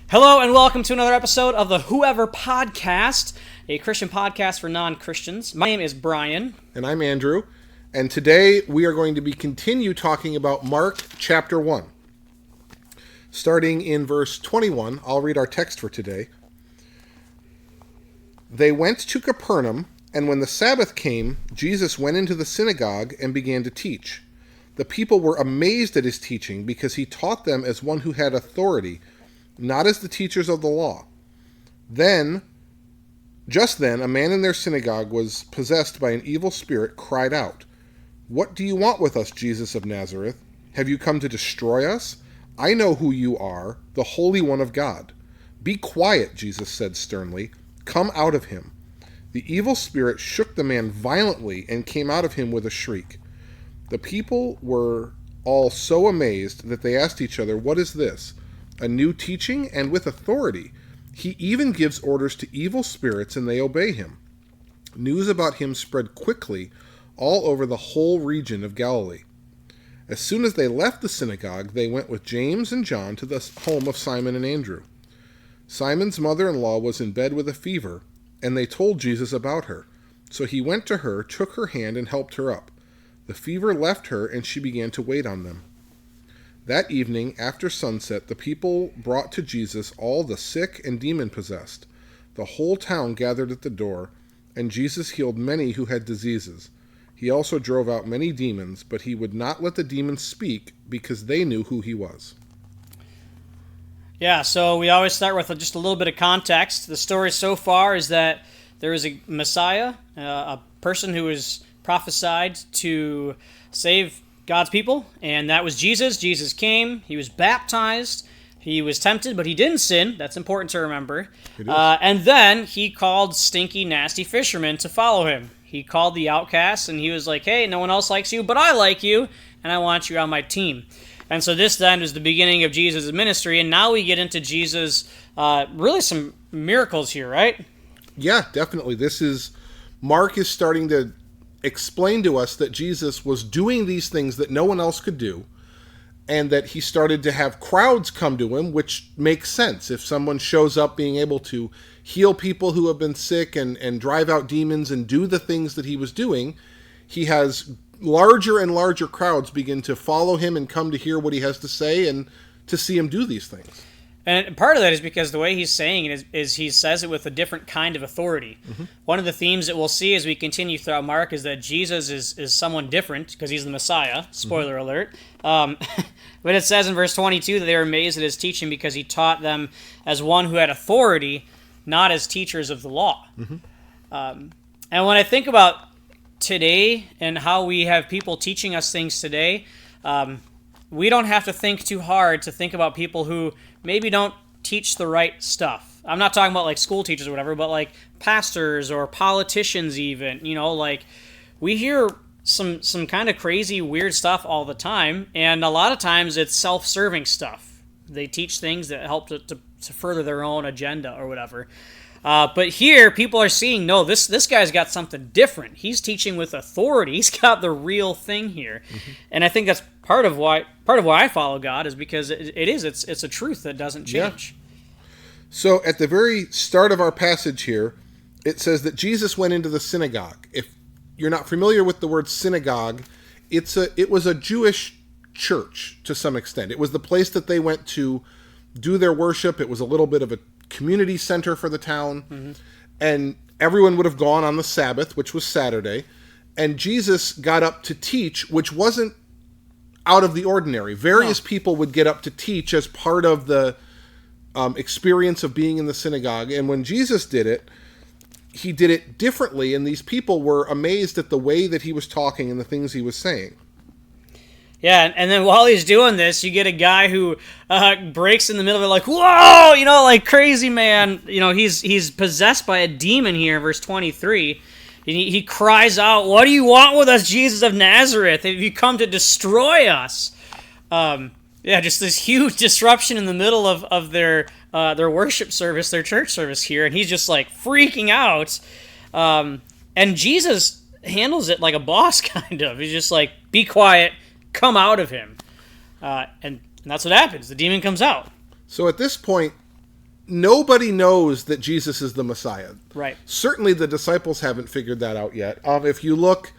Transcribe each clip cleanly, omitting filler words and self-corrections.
Hello and welcome to another episode of the Whoever Podcast, a Christian podcast for non-Christians. My name is Brian. And I'm Andrew. And today we are going to continue talking about Mark chapter 1. Starting in verse 21, I'll read our text for today. They went to Capernaum, and when the Sabbath came, Jesus went into the synagogue and began to teach. The people were amazed at his teaching because he taught them as one who had authority, not as the teachers of the law. Just then, a man in their synagogue was possessed by an evil spirit, cried out, "What do you want with us, Jesus of Nazareth? Have you come to destroy us? I know who you are, the Holy One of God." "Be quiet," Jesus said sternly. "Come out of him." The evil spirit shook the man violently and came out of him with a shriek. The people were all so amazed that they asked each other, "What is this? A new teaching and with authority. He even gives orders to evil spirits and they obey him." News about him spread quickly all over the whole region of Galilee. As soon as they left the synagogue, they went with James and John to the home of Simon and Andrew. Simon's mother-in-law was in bed with a fever, and they told Jesus about her. So he went to her, took her hand, and helped her up. The fever left her, and she began to wait on them. That evening, after sunset, the people brought to Jesus all the sick and demon-possessed. The whole town gathered at the door, and Jesus healed many who had diseases. He also drove out many demons, but he would not let the demons speak because they knew who he was. Yeah, so we always start with just a little bit of context. The story so far is that there is a Messiah, a person who was prophesied to save God's people, and that was Jesus. Jesus came, he was baptized, he was tempted, but he didn't sin. That's important to remember. And then he called stinky, nasty fishermen to follow him. He called the outcasts, and he was like, "Hey, no one else likes you, but I like you, and I want you on my team." And so this then was the beginning of Jesus' ministry, and now we get into Jesus' really some miracles here, right? Yeah, definitely. Mark is starting to explain to us that Jesus was doing these things that no one else could do, and that he started to have crowds come to him, which makes sense. If someone shows up being able to heal people who have been sick and drive out demons and do the things that he was doing, he has larger and larger crowds begin to follow him and come to hear what he has to say and to see him do these things. And part of that is because the way he's saying it is he says it with a different kind of authority. Mm-hmm. One of the themes that we'll see as we continue throughout Mark is that Jesus is someone different because he's the Messiah. Spoiler alert. But it says in verse 22 that they were amazed at his teaching because he taught them as one who had authority, not as teachers of the law. Mm-hmm. And when I think about today and how we have people teaching us things today, we don't have to think too hard to think about people who maybe don't teach the right stuff. I'm not talking about like school teachers or whatever, but like pastors or politicians even. Like we hear some kind of crazy, weird stuff all the time, and a lot of times it's self-serving stuff. They teach things that help to further their own agenda or whatever. But here, people are seeing, no, this guy's got something different. He's teaching with authority. He's got the real thing here. Mm-hmm. And I think that's part of why I follow God is because it's a truth that doesn't change. Yeah. So at the very start of our passage here, it says that Jesus went into the synagogue. If you're not familiar with the word synagogue, it was a Jewish church to some extent. It was the place that they went to do their worship. It was a little bit of a community center for the town. Mm-hmm. And everyone would have gone on the Sabbath, which was Saturday. And Jesus got up to teach, which wasn't out of the ordinary. Various people would get up to teach as part of the experience of being in the synagogue. And when Jesus did it, he did it differently. And these people were amazed at the way that he was talking and the things he was saying. Yeah, and then while he's doing this, you get a guy who breaks in the middle of it like, whoa, like crazy man. He's possessed by a demon here, verse 23. He cries out, "What do you want with us, Jesus of Nazareth? Have you come to destroy us?" Just this huge disruption in the middle of their worship service, their church service here, and he's just like freaking out. And Jesus handles it like a boss, kind of. He's just like, "Be quiet. Come out of him." And that's what happens. The demon comes out. So at this point, nobody knows that Jesus is the Messiah. Right. Certainly the disciples haven't figured that out yet. If you look,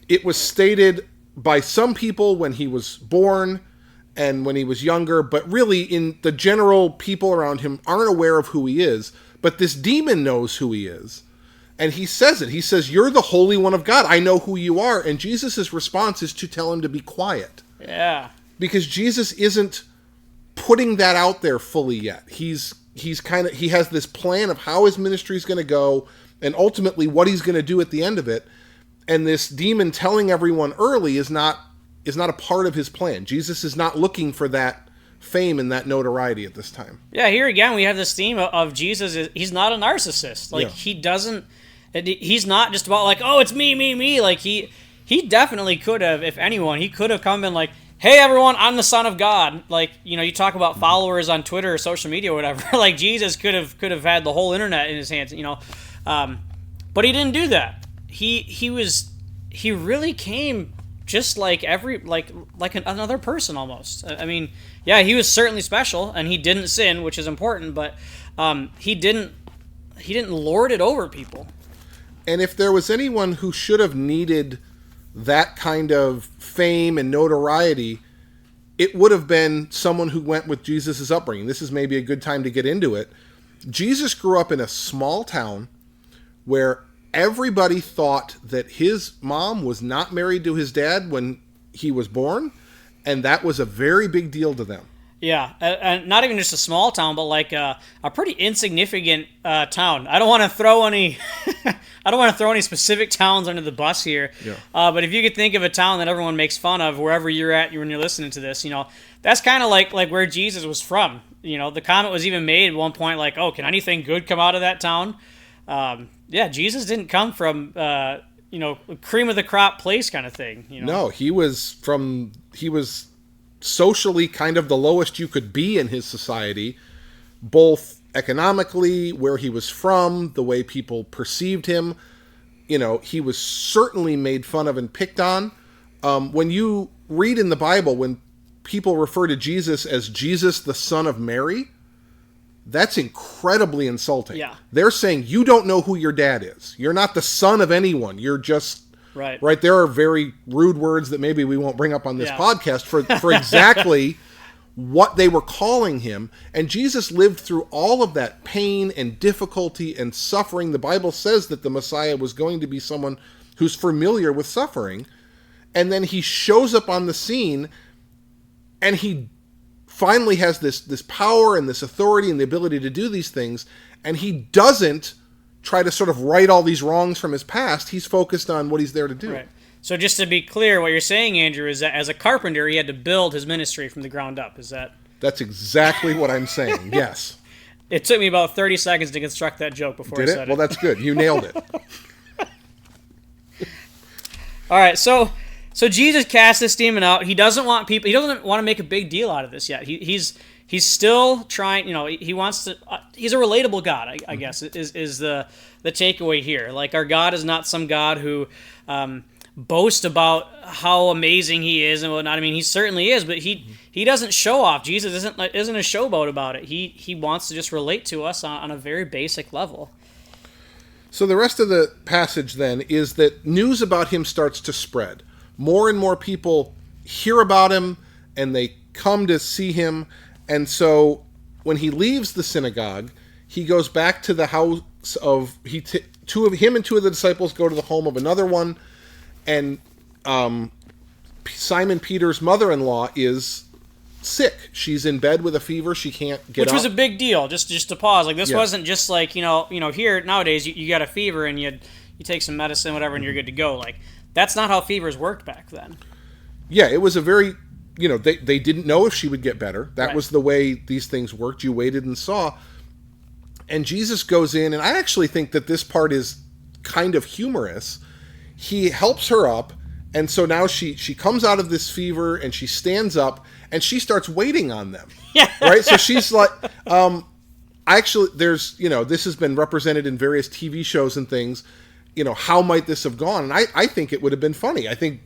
it was stated by some people when he was born and when he was younger, but really in the general people around him aren't aware of who he is. But this demon knows who he is. And he says it. He says, "You're the Holy One of God. I know who you are." And Jesus' response is to tell him to be quiet. Yeah. Because Jesus isn't putting that out there fully yet. He has this plan of how his ministry is going to go and ultimately what he's going to do at the end of it. And this demon telling everyone early is not a part of his plan. Jesus is not looking for that fame and that notoriety at this time. Yeah, here again we have this theme of Jesus. He's not a narcissist. Like he's not just about like, oh, it's me, me, me. Like he definitely could have, if anyone, he could have come in like, hey everyone, I'm the Son of God. Like, you talk about followers on Twitter or social media or whatever. Like Jesus could have had the whole internet in his hands, but he didn't do that. He really came just like another person almost. I mean, yeah, he was certainly special and he didn't sin, which is important, but he didn't lord it over people. And if there was anyone who should have needed that kind of fame and notoriety, it would have been someone who went with Jesus' upbringing. This is maybe a good time to get into it. Jesus grew up in a small town where everybody thought that his mom was not married to his dad when he was born, and that was a very big deal to them. Yeah, and not even just a small town, but like a pretty insignificant town. I don't want to throw any, specific towns under the bus here. Yeah. But if you could think of a town that everyone makes fun of wherever you're at when you're listening to this, that's kind of like where Jesus was from. The comment was even made at one point, like, "Oh, can anything good come out of that town?" Yeah, Jesus didn't come from cream of the crop place kind of thing. No, he was socially kind of the lowest you could be in his society, both economically, where he was from, the way people perceived him. He was certainly made fun of and picked on. When you read in the Bible, when people refer to Jesus as Jesus, the son of Mary, that's incredibly insulting. Yeah. They're saying, you don't know who your dad is. You're not the son of anyone. You're just... Right. There are very rude words that maybe we won't bring up on this podcast for exactly what they were calling him. And Jesus lived through all of that pain and difficulty and suffering. The Bible says that the Messiah was going to be someone who's familiar with suffering. And then he shows up on the scene and he finally has this power and this authority and the ability to do these things. And he doesn't try to sort of right all these wrongs from his past. He's focused on what he's there to do. Right. So just to be clear, what you're saying, Andrew, is that as a carpenter, he had to build his ministry from the ground up. Is that? That's exactly what I'm saying. Yes. It took me about 30 seconds to construct that joke before I said it. Well, that's good. You nailed it. All right. So Jesus casts this demon out. He doesn't want people. He doesn't want to make a big deal out of this yet. He's still trying, he wants to, he's a relatable God, I guess, is the takeaway here. Like, our God is not some God who boasts about how amazing he is and whatnot. I mean, he certainly is, but he doesn't show off. Jesus isn't a showboat about it. He wants to just relate to us on a very basic level. So the rest of the passage then is that news about him starts to spread. More and more people hear about him and they come to see him. And so when he leaves the synagogue, he goes back to the house of two of the disciples go to the home of another one, and Simon Peter's mother-in-law is sick. She's in bed with a fever. She can't get up. Which was a big deal. Just to pause, like, this wasn't just like here nowadays you got a fever and you take some medicine, whatever, and you're good to go. Like, that's not how fevers worked back then. Yeah, it was a very they didn't know if she would get better. That was the way these things worked. You waited and saw. And Jesus goes in, and I actually think that this part is kind of humorous. He helps her up, and so now she comes out of this fever, and she stands up, and she starts waiting on them. Yeah. Right? So she's like, actually, there's, this has been represented in various TV shows and things. How might this have gone? And I think it would have been funny. I think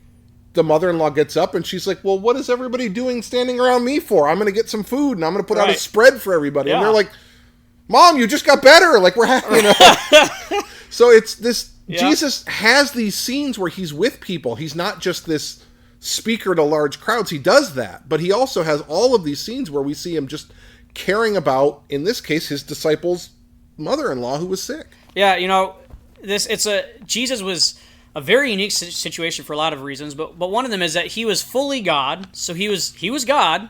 the mother-in-law gets up and she's like, well, what is everybody doing standing around me for? I'm going to get some food and I'm going to put out a spread for everybody. Yeah. And they're like, Mom, you just got better. Like, we're happy, you know. So it's this, Jesus has these scenes where he's with people. He's not just this speaker to large crowds. He does that, but he also has all of these scenes where we see him just caring about, in this case, his disciples' mother-in-law who was sick. Yeah, Jesus was a very unique situation for a lot of reasons, but one of them is that he was fully God, so he was God,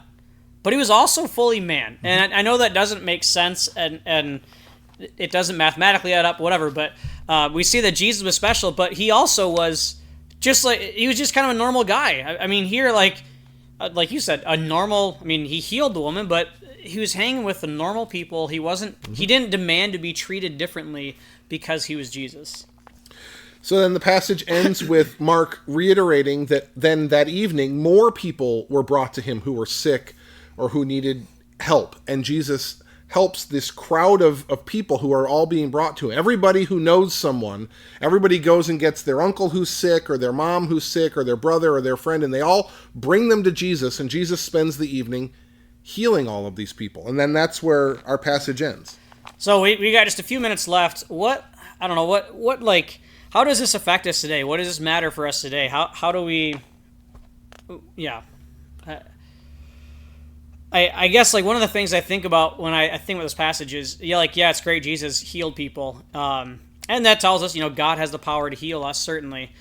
but he was also fully man. And I know that doesn't make sense, and it doesn't mathematically add up, whatever, but we see that Jesus was special, but he also was he was just kind of a normal guy. I mean, here, like you said, he healed the woman, but he was hanging with the normal people. He didn't demand to be treated differently because he was Jesus. So then the passage ends with Mark reiterating that then that evening, more people were brought to him who were sick or who needed help. And Jesus helps this crowd of people who are all being brought to him. Everybody who knows someone, everybody goes and gets their uncle who's sick or their mom who's sick or their brother or their friend, and they all bring them to Jesus, and Jesus spends the evening healing all of these people. And then that's where our passage ends. So we got just a few minutes left. How does this affect us today? What does this matter for us today? How do we... Yeah. I guess, like, one of the things I think about when I think about this passage is, it's great Jesus healed people. And that tells us, God has the power to heal us, certainly.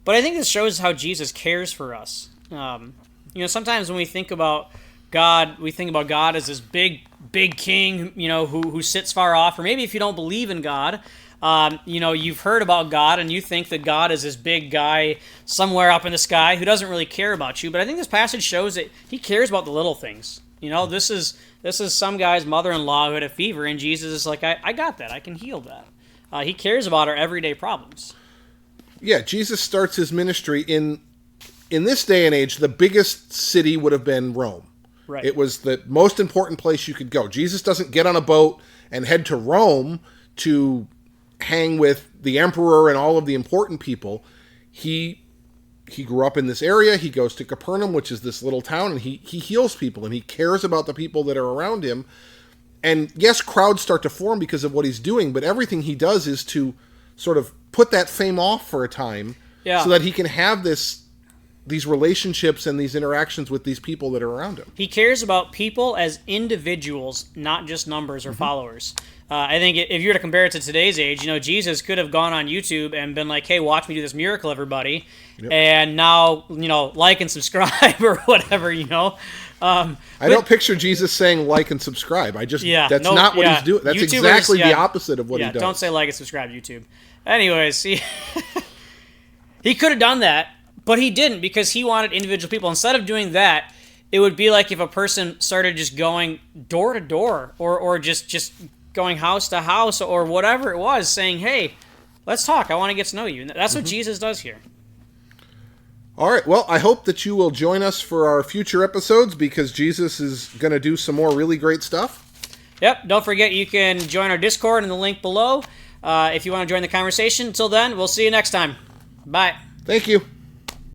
But I think this shows how Jesus cares for us. Sometimes when we think about God, we think about God as this big king, who sits far off. Or maybe if you don't believe in God, you've heard about God and you think that God is this big guy somewhere up in the sky who doesn't really care about you. But I think this passage shows that he cares about the little things. This is some guy's mother-in-law who had a fever, and Jesus is like, I got that. I can heal that. He cares about our everyday problems. Yeah, Jesus starts his ministry in this day and age. The biggest city would have been Rome. Right. It was the most important place you could go. Jesus doesn't get on a boat and head to Rome to hang with the emperor and all of the important people. He grew up in this area. He goes to Capernaum, which is this little town, and he heals people, and he cares about the people that are around him. And yes, crowds start to form because of what he's doing, but everything he does is to sort of put that fame off for a time so that he can have these relationships and these interactions with these people that are around him. He cares about people as individuals, not just numbers or followers. I think if you were to compare it to today's age, Jesus could have gone on YouTube and been like, hey, watch me do this miracle, everybody. Yep. And now, like and subscribe or whatever, I don't picture Jesus saying like and subscribe. That's not what he's doing. That's YouTubers, exactly the opposite of what he does. Don't say like and subscribe, YouTube. Anyways, he could have done that, but he didn't because he wanted individual people. Instead of doing that, it would be like if a person started just going door to door or just going house to house or whatever it was, saying, hey, let's talk. I want to get to know you. And that's what Jesus does here. All right. Well, I hope that you will join us for our future episodes because Jesus is going to do some more really great stuff. Yep. Don't forget you can join our Discord in the link below if you want to join the conversation. Until then, we'll see you next time. Bye. Thank you.